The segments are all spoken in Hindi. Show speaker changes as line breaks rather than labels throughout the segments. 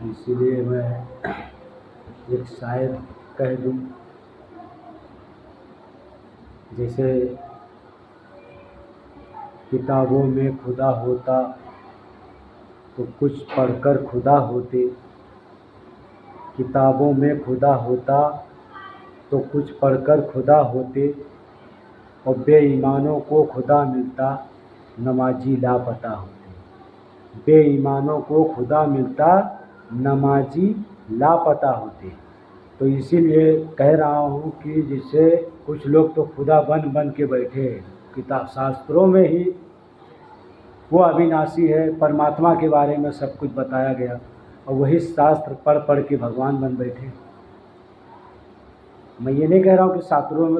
इसीलिए मैं एक शायर कह दूँ, जैसे किताबों में खुदा होता तो कुछ पढ़कर खुदा होते, किताबों में खुदा होता तो कुछ पढ़कर खुदा होते, और बेईमानों को खुदा मिलता नमाजी लापता होते। बेईमानों को खुदा मिलता नमाजी लापता होते। तो इसीलिए कह रहा हूँ कि जिससे कुछ लोग तो खुदा बन बन के बैठे हैं। किताब शास्त्रों में ही वो अविनाशी है, परमात्मा के बारे में सब कुछ बताया गया, और वही शास्त्र पढ़ पढ़ के भगवान बन बैठे। मैं ये नहीं कह रहा हूँ कि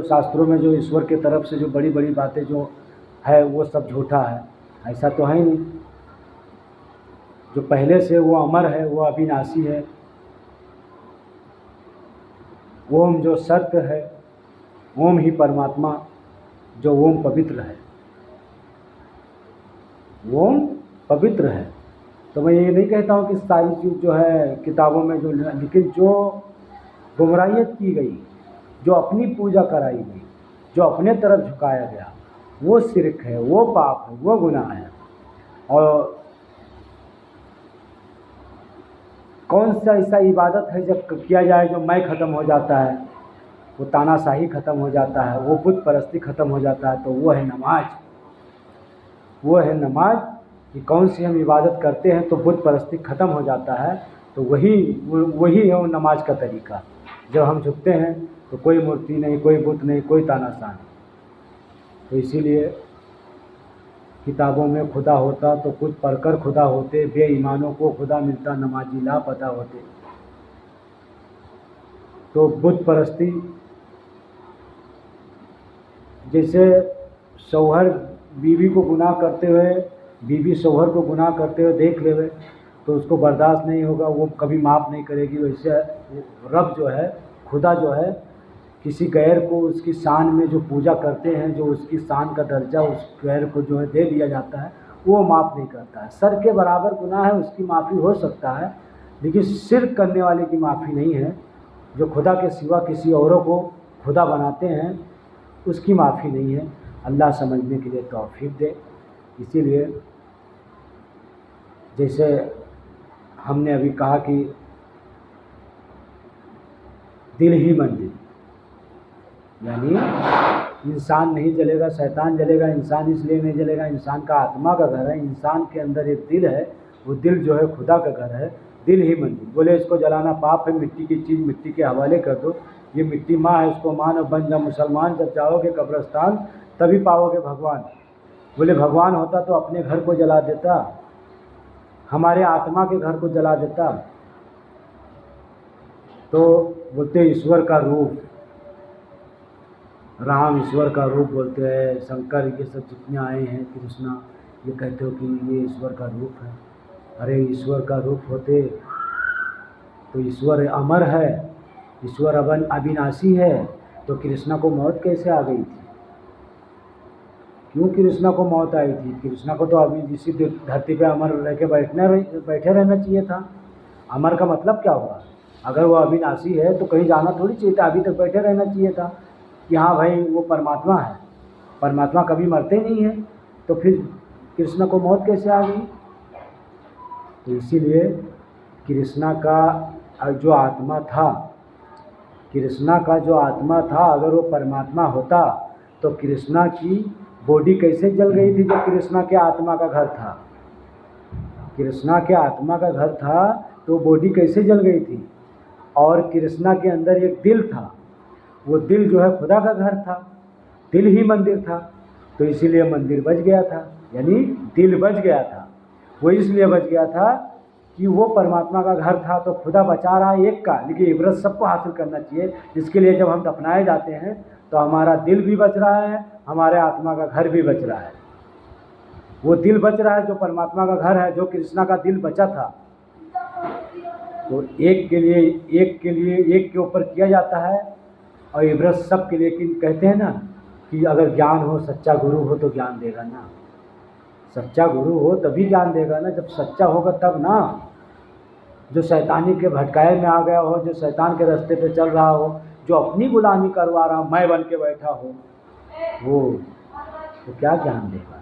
शास्त्रों में जो ईश्वर के तरफ से जो बड़ी बड़ी बातें जो है वो सब झूठा है, ऐसा तो है नहीं। जो पहले से वो अमर है, वो अविनाशी है। ओम जो सत्य है, ओम ही परमात्मा, जो ओम पवित्र है, ओम पवित्र है। तो मैं ये नहीं कहता हूँ कि सारी चीज़ जो है किताबों में जो, लेकिन जो गुमराहियत की गई, जो अपनी पूजा कराई गई, जो अपने तरफ झुकाया गया, वो शिर्क है, वो पाप है, वो गुनाह है। और कौन सा ऐसा इबादत है जब किया जाए जो मैं ख़त्म हो जाता है, वो तानाशाही ख़त्म हो जाता है, वो बुत परस्ती ख़त्म हो जाता है, तो वो है नमाज। वो है नमाज कि कौन सी हम इबादत करते हैं तो बुत परस्ती ख़त्म हो जाता है। तो वही है वो नमाज का तरीका। जब हम झुकते हैं तो कोई मूर्ति नहीं, कोई बुत नहीं, कोई तानाशाह नहीं। तो इसीलिए किताबों में खुदा होता तो कुछ पढ़कर खुदा होते, बेईमानों को खुदा मिलता नमाजी लापता होते। तो बुत परस्ती, जैसे शौहर बीवी को गुनाह करते हुए, बीवी शौहर को गुनाह करते हुए देख लेवे तो उसको बर्दाश्त नहीं होगा, वो कभी माफ़ नहीं करेगी। वैसे रब जो है, खुदा जो है, किसी गैर को उसकी शान में जो पूजा करते हैं, जो उसकी शान का दर्जा उस गैर को जो है दे दिया जाता है, वो माफ़ नहीं करता है। सर के बराबर गुनाह है, उसकी माफ़ी हो सकता है, लेकिन शिर्क करने वाले की माफ़ी नहीं है। जो खुदा के सिवा किसी औरों को खुदा बनाते हैं, उसकी माफ़ी नहीं है। अल्लाह समझने के लिए तौफीक दे। इसीलिए जैसे हमने अभी कहा कि दिल ही मंदिर, यानी इंसान नहीं जलेगा, शैतान जलेगा। इंसान इसलिए नहीं जलेगा, इंसान का आत्मा का घर है, इंसान के अंदर एक दिल है, वो दिल जो है खुदा का घर है। दिल ही मंदिर। बोले इसको जलाना पाप है, मिट्टी की चीज़ मिट्टी के हवाले कर दो, ये मिट्टी माँ है, इसको मान और बन जा मुसलमान। जब जाओगे कब्रिस्तान तभी पाओगे भगवान। बोले भगवान होता तो अपने घर को जला देता, हमारे आत्मा के घर को जला देता। तो बोलते ईश्वर का रूप, राम ईश्वर का रूप बोलते हैं, शंकर, ये सब जितने आए हैं, कृष्णा, ये कहते हो कि ये ईश्वर का रूप है। अरे ईश्वर का रूप होते तो ईश्वर अमर है, ईश्वर अविनाशी है, तो कृष्णा को मौत कैसे आ गई थी? क्यों कृष्णा को मौत आई थी? कृष्णा को तो अभी इसी धरती पे अमर रह के बैठे रहना चाहिए था। अमर का मतलब क्या हुआ? अगर वो अविनाशी है तो कहीं जाना थोड़ी चाहिए था, अभी तक बैठे रहना चाहिए था कि हाँ भाई वो परमात्मा है। परमात्मा कभी मरते नहीं है, तो फिर कृष्णा को मौत कैसे आ गई? तो इसीलिए कृष्णा का जो आत्मा था, कृष्णा का जो आत्मा था, अगर वो परमात्मा होता तो कृष्णा की बॉडी कैसे जल गई थी? जब कृष्णा के आत्मा का घर था, कृष्णा के आत्मा का घर था, तो बॉडी कैसे जल गई थी? और कृष्णा के अंदर एक दिल था, वो दिल जो है खुदा का घर था, दिल ही मंदिर था। तो इसीलिए मंदिर बच गया था, यानी दिल बच गया था। वो इसलिए बच गया था कि वो परमात्मा का घर था, तो खुदा बचा रहा है एक का, लेकिन इबरत सबको हासिल करना चाहिए। जिसके लिए जब हम दफनाए जाते हैं तो हमारा दिल भी बच रहा है, हमारे आत्मा का घर भी बच रहा है। वो दिल बच रहा है जो परमात्मा का घर है, जो कृष्णा का दिल बचा था। तो एक के लिए एक के ऊपर किया जाता है, और इबरत सब के लिए। कहते हैं ना कि अगर ज्ञान हो, सच्चा गुरु हो तो ज्ञान देगा ना। सच्चा गुरु हो तभी ज्ञान देगा ना, जब सच्चा होगा तब ना। जो शैतानी के भटकाए में आ गया हो, जो शैतान के रास्ते पे चल रहा हो, जो अपनी गुलामी करवा रहा, मैं बन के बैठा हो, वो तो क्या ज्ञान देगा।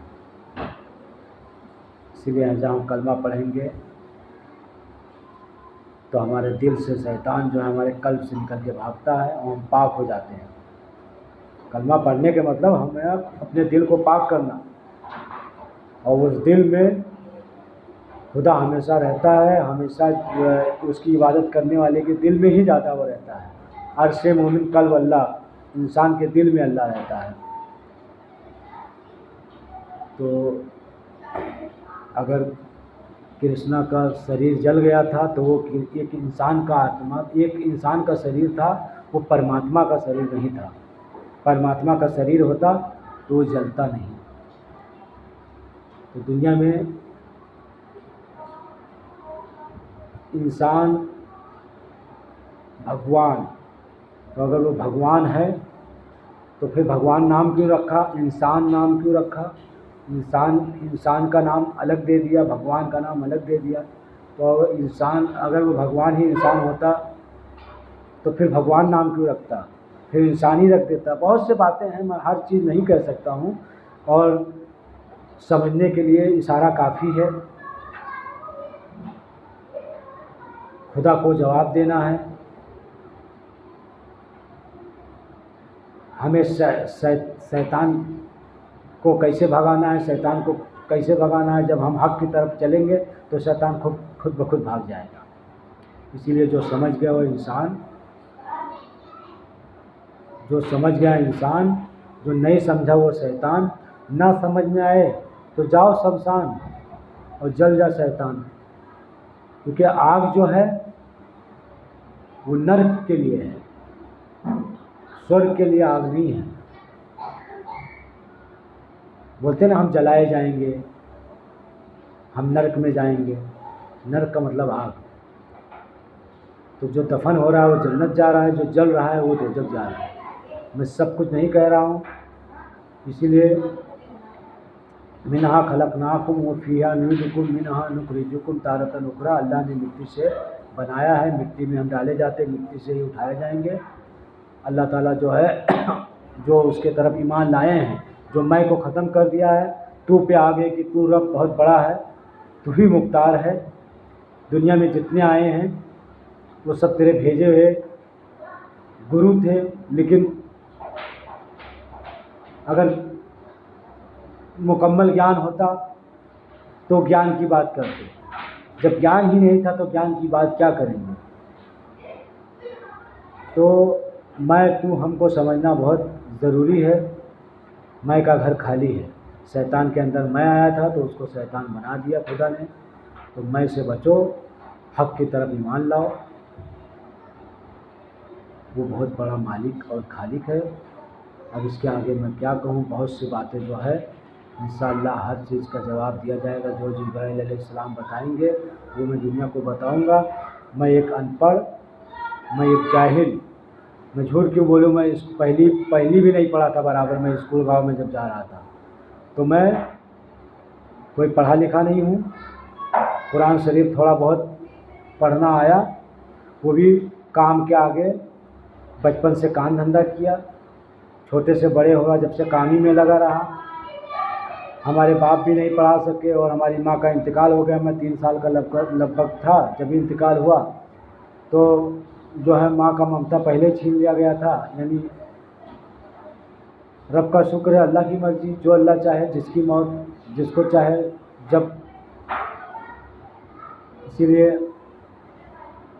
इसीलिए जब हम कलमा पढ़ेंगे तो हमारे दिल से शैतान जो है हमारे कल्ब से निकल के भागता है और हम पाक हो जाते हैं। कलमा पढ़ने के मतलब हमें अपने दिल को पाक करना, और उस दिल में खुदा हमेशा रहता है, हमेशा उसकी इबादत करने वाले के दिल में ही ज़्यादा वो रहता है। अर्शे मोमिन कल्ब अल्लाह, इंसान के दिल में अल्लाह रहता है। तो अगर कृष्णा का शरीर जल गया था तो वो एक इंसान का आत्मा, एक इंसान का शरीर था, वो परमात्मा का शरीर नहीं था। परमात्मा का शरीर होता तो वो जलता नहीं। तो दुनिया में इंसान भगवान, तो अगर वो भगवान है तो फिर भगवान नाम क्यों रखा, इंसान नाम क्यों रखा। इंसान का नाम अलग दे दिया, भगवान का नाम अलग दे दिया। तो इंसान, अगर वो भगवान ही इंसान होता तो फिर भगवान नाम क्यों रखता, फिर इंसान ही रख देता। बहुत से बातें हैं, मैं हर चीज़ नहीं कह सकता हूँ, और समझने के लिए इशारा काफ़ी है। खुदा को जवाब देना है, हमें शैतान को कैसे भगाना है, शैतान को कैसे भगाना है। जब हम हक़ की तरफ चलेंगे तो शैतान खुद ब खुद भाग जाएगा। इसीलिए जो समझ गया वो इंसान, जो समझ गया इंसान, जो नहीं समझा वो शैतान। ना समझ में आए तो जाओ शमशान और जल जा शैतान, क्योंकि आग जो है वो नरक के लिए है, स्वर्ग के लिए आग नहीं है। बोलते ना हम जलाए जाएंगे, हम नरक में जाएंगे। नरक का मतलब आग। तो जो दफन हो रहा है वो जन्नत जा रहा है, जो जल रहा है वो दोजख जा रहा है। मैं सब कुछ नहीं कह रहा हूँ। इसीलिए मिनहा खलकनाकुम व फीहा नुइदुकुम मिनहा नुखरिजुकुम तारतन उखरा। अल्लाह ने मिट्टी से बनाया है, मिट्टी में हम डाले जाते, मिट्टी से ही उठाए जाएंगे। अल्लाह ताला जो है जो उसके तरफ ईमान लाए हैं, जो मैं को ख़त्म कर दिया है, तू पे आगे कि तू रब बहुत बड़ा है, तू ही मुख्तार है। दुनिया में जितने आए हैं वो सब तेरे भेजे हुए गुरु थे, लेकिन अगर मुकम्मल ज्ञान होता तो ज्ञान की बात करते। जब ज्ञान ही नहीं था तो ज्ञान की बात क्या करेंगे। तो मैं तू हमको समझना बहुत ज़रूरी है। मैं का घर खाली है। शैतान के अंदर मैं आया था तो उसको शैतान बना दिया खुदा ने। तो मैं से बचो, हक़ की तरफ ईमान लाओ। वो बहुत बड़ा मालिक और खालिक है। अब इसके आगे मैं क्या कहूँ, बहुत सी बातें जो है इंशाअल्लाह हर चीज़ का जवाब दिया जाएगा। जो जिब्राइल अलैहिस्सलाम बताएंगे वो मैं दुनिया को बताऊंगा। मैं एक अनपढ़, मैं एक जाहिल, मैं झूठ क्यों बोलूँ, मैं पहली भी नहीं पढ़ा था बराबर। मैं स्कूल गाँव में जब जा रहा था तो मैं कोई पढ़ा लिखा नहीं हूँ। कुरान शरीफ थोड़ा बहुत पढ़ना आया, वो भी काम के आगे। बचपन से काम धंधा किया, छोटे से बड़े हुआ, जब से काम ही में लगा रहा। हमारे बाप भी नहीं पढ़ा सके और हमारी माँ का इंतकाल हो गया। मैं 3 साल का लगभग था जब इंतकाल हुआ। तो जो है माँ का ममता पहले छीन लिया गया था। यानी रब का शुक्र है, अल्लाह की मर्ज़ी, जो अल्लाह चाहे, जिसकी मौत जिसको चाहे जब। इसीलिए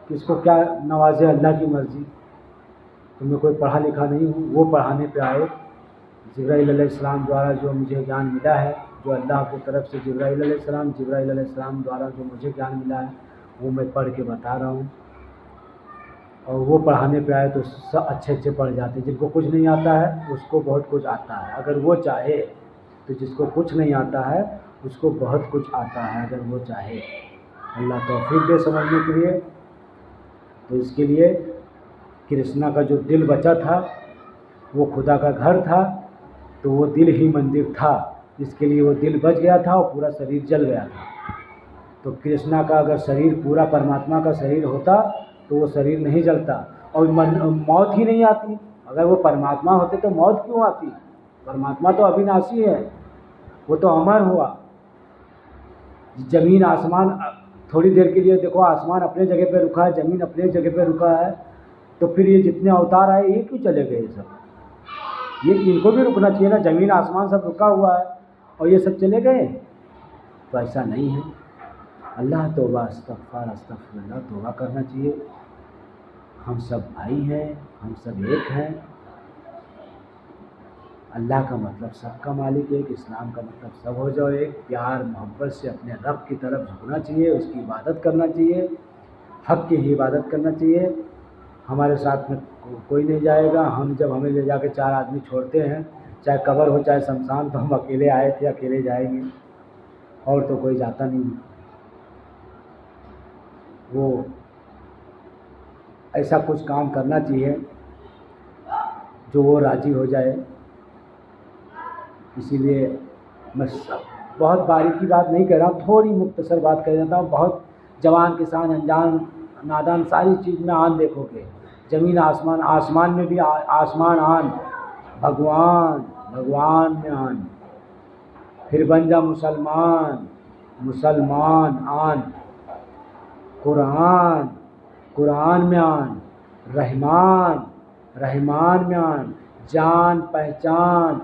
किसको क्या नवाजे, अल्लाह की मर्ज़ी। तो मैं कोई पढ़ा लिखा नहीं हूँ। वो पढ़ाने पे आए जिब्राइल अलैहिस्सलाम द्वारा जो मुझे ज्ञान मिला है, जो अल्लाह की तरफ से जिब्राइल अलैहिस्सलाम द्वारा जो मुझे ज्ञान मिला है वो मैं पढ़ के बता रहा हूँ। और वो पढ़ाने पे आए तो सब अच्छे पढ़ जाते। जिनको कुछ नहीं आता है उसको बहुत कुछ आता है, अगर वो चाहे तो। जिसको कुछ नहीं आता है उसको बहुत कुछ आता है, अगर वो चाहे। अल्लाह तौफीक दे समझने के लिए। तो इसके लिए कृष्णा का जो दिल बचा था वो खुदा का घर था, तो वो दिल ही मंदिर था। इसके लिए वो दिल बच गया था और पूरा शरीर जल गया था। तो कृष्णा का अगर शरीर पूरा परमात्मा का शरीर होता तो वो शरीर नहीं जलता और मौत ही नहीं आती। अगर वो परमात्मा होते तो मौत क्यों आती? परमात्मा तो अविनाशी है, वो तो अमर हुआ। ज़मीन आसमान थोड़ी देर के लिए देखो, आसमान अपने जगह पे रुका है, ज़मीन अपने जगह पे रुका है, तो फिर ये जितने अवतार आए ये क्यों चले गए सब? ये इनको भी रुकना चाहिए ना, ज़मीन आसमान सब रुका हुआ है और ये सब चले गए। तो ऐसा नहीं है। अल्लाह तौबा अस्तग़फ़ार अस्तग़फ़िरुल्लाह, तौबा करना चाहिए। हम सब भाई हैं, हम सब एक हैं। अल्लाह का मतलब सबका मालिक एक, इस्लाम का मतलब सब हो जाओ एक। प्यार मोहब्बत से अपने रब की तरफ झुकना चाहिए, उसकी इबादत करना चाहिए, हक़ की ही इबादत करना चाहिए। हमारे साथ में कोई नहीं जाएगा। हम जब हमें ले जाके 4 आदमी छोड़ते हैं, चाहे कब्र हो चाहे शमशान, तो हम अकेले आए थे, अकेले जाएंगे, और तो कोई जाता नहीं। वो ऐसा कुछ काम करना चाहिए जो वो राज़ी हो जाए। इसीलिए मैं बहुत बारीकी बात नहीं कह रहा हूँ, थोड़ी मुख्तसर बात कह देता हूँ। बहुत जवान किसान अनजान नादान सारी चीज़ में आन देखोगे, ज़मीन आसमान, आसमान में भी आसमान आन, भगवान भगवान में आन, फिर बन जा मुसलमान, मुसलमान आन, कुरान, कुरान में आन, रहमान, रहमान में आन, जान पहचान,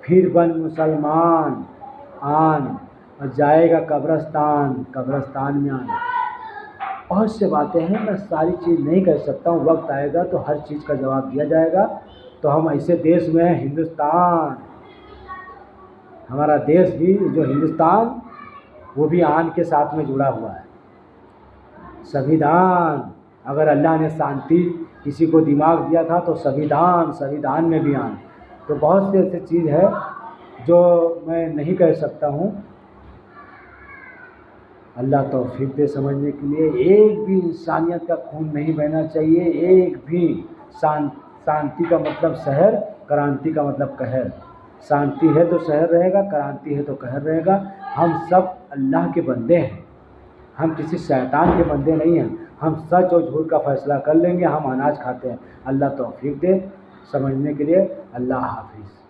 फिर बन मुसलमान आन, और जाएगा कब्रिस्तान, कब्रिस्तान में आन। बहुत से बातें हैं, मैं सारी चीज़ नहीं कह सकता हूँ। वक्त आएगा तो हर चीज़ का जवाब दिया जाएगा। तो हम ऐसे देश में हैं, हिंदुस्तान, हमारा देश भी जो हिंदुस्तान, वो भी आन के साथ में जुड़ा हुआ है। संविधान, अगर अल्लाह ने शांति किसी को दिमाग दिया था तो संविधान, संविधान में भी आन। तो बहुत से ऐसी चीज़ है जो मैं नहीं कह सकता हूँ। अल्लाह तौफीक दे समझने के लिए। एक भी इंसानियत का खून नहीं बहना चाहिए, एक भी। शांति का मतलब शहर, क्रांति का मतलब कहर। शांति है तो शहर रहेगा, क्रांति है तो कहर रहेगा। हम सब अल्लाह के बंदे हैं, हम किसी शैतान के बंदे नहीं हैं। हम सच और झूठ का फ़ैसला कर लेंगे। हम अनाज खाते हैं। अल्लाह तौफीक दे समझने के लिए। अल्लाह हाफ़िज़।